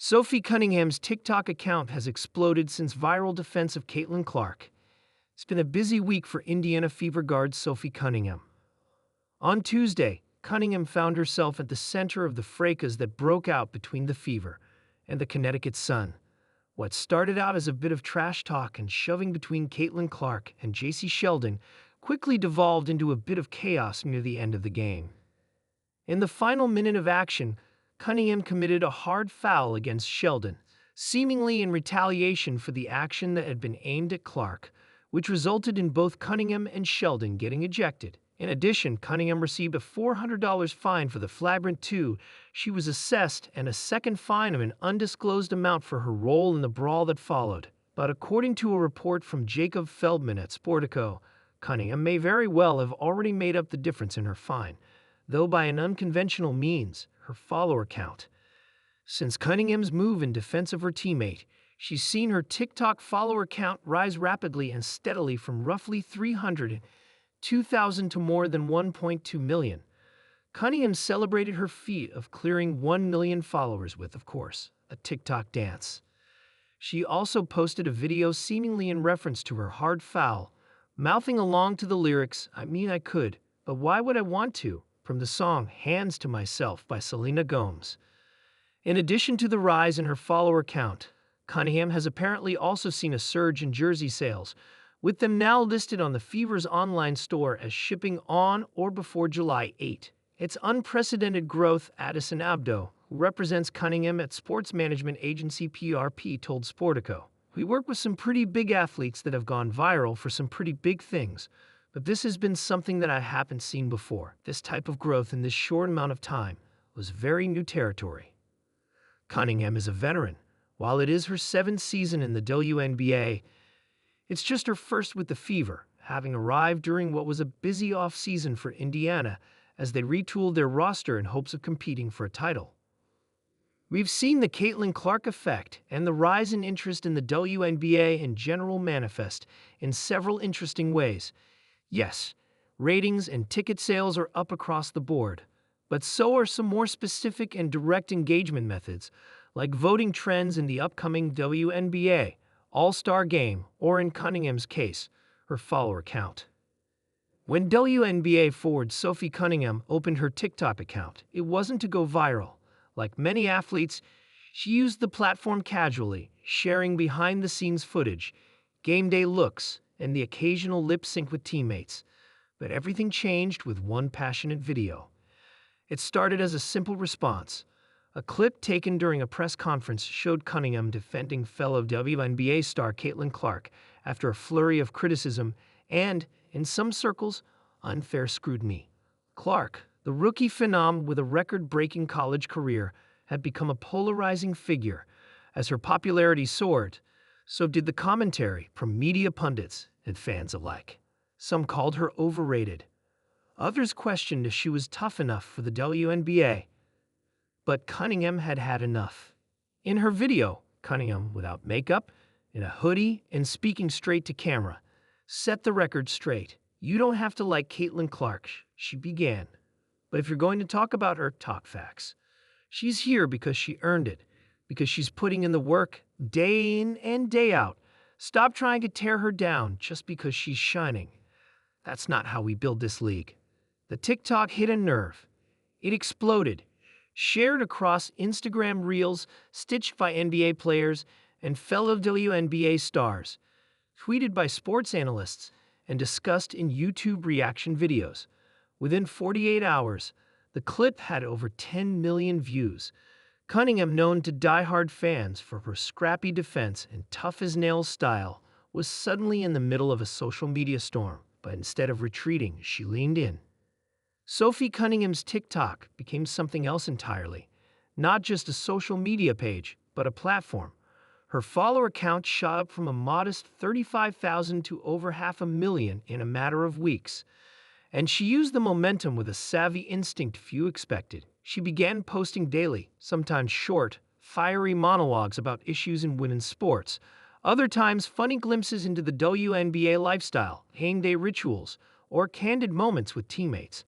Sophie Cunningham's TikTok account has exploded since viral defense of Caitlin Clark. It's been a busy week for Indiana Fever guard Sophie Cunningham. On Tuesday, Cunningham found herself at the center of the fracas that broke out between the Fever and the Connecticut Sun. What started out as a bit of trash talk and shoving between Caitlin Clark and J.C. Sheldon quickly devolved into a bit of chaos near the end of the game. In the final minute of action, Cunningham committed a hard foul against Sheldon, seemingly in retaliation for the action that had been aimed at Clark, which resulted in both Cunningham and Sheldon getting ejected. In addition, Cunningham received a $400 fine for the flagrant 2 she was assessed and a second fine of an undisclosed amount for her role in the brawl that followed. But according to a report from Jacob Feldman at Sportico, Cunningham may very well have already made up the difference in her fine, though by an unconventional means, her follower count. Since Cunningham's move in defense of her teammate, she's seen her TikTok follower count rise rapidly and steadily from roughly 302,000 to more than 1.2 million. Cunningham celebrated her feat of clearing 1 million followers with, of course, a TikTok dance. She also posted a video seemingly in reference to her hard foul, mouthing along to the lyrics, "I mean I could, but why would I want to?" from the song Hands to Myself by Selena Gomez. In addition to the rise in her follower count, Cunningham has apparently also seen a surge in jersey sales, with them now listed on the Fever's online store as shipping on or before July 8. It's unprecedented growth, Addison Abdo, who represents Cunningham at sports management agency PRP, told Sportico. "We work with some pretty big athletes that have gone viral for some pretty big things. But this has been something that I haven't seen before. This type of growth in this short amount of time was very new territory." Cunningham is a veteran. While it is her 7th season in the WNBA, it's just her first with the Fever, having arrived during what was a busy off-season for Indiana as they retooled their roster in hopes of competing for a title. We've seen the Caitlin Clark effect and the rise in interest in the WNBA in general manifest in several interesting ways. Yes, ratings and ticket sales are up across the board, but so are some more specific and direct engagement methods, like voting trends in the upcoming WNBA All-Star Game, or in Cunningham's case, her follower count. When WNBA forward Sophie Cunningham opened her TikTok account, it wasn't to go viral. Like many athletes, she used the platform casually, sharing behind-the-scenes footage, game day looks, and the occasional lip sync with teammates. But everything changed with one passionate video. It started as a simple response. A clip taken during a press conference showed Cunningham defending fellow WNBA star Caitlin Clark after a flurry of criticism and, in some circles, unfair scrutiny. Clark, the rookie phenom with a record-breaking college career, had become a polarizing figure. As her popularity soared, so did the commentary from media pundits and fans alike. Some called her overrated. Others questioned if she was tough enough for the WNBA. But Cunningham had had enough. In her video, Cunningham, without makeup, in a hoodie, and speaking straight to camera, set the record straight. "You don't have to like Caitlin Clark," she began. "But if you're going to talk about her, talk facts. She's here because she earned it, because she's putting in the work day in and day out. Stop trying to tear her down just because she's shining. That's not how we build this league." The TikTok hit a nerve. It exploded, shared across Instagram Reels, stitched by NBA players and fellow WNBA stars, tweeted by sports analysts, and discussed in YouTube reaction videos. Within 48 hours, the clip had over 10 million views. Cunningham, known to diehard fans for her scrappy defense and tough-as-nails style, was suddenly in the middle of a social media storm, but instead of retreating, she leaned in. Sophie Cunningham's TikTok became something else entirely, not just a social media page, but a platform. Her follower count shot up from a modest 35,000 to over 500,000 in a matter of weeks. And she used the momentum with a savvy instinct few expected. She began posting daily, sometimes short, fiery monologues about issues in women's sports, other times funny glimpses into the WNBA lifestyle, game day rituals, or candid moments with teammates.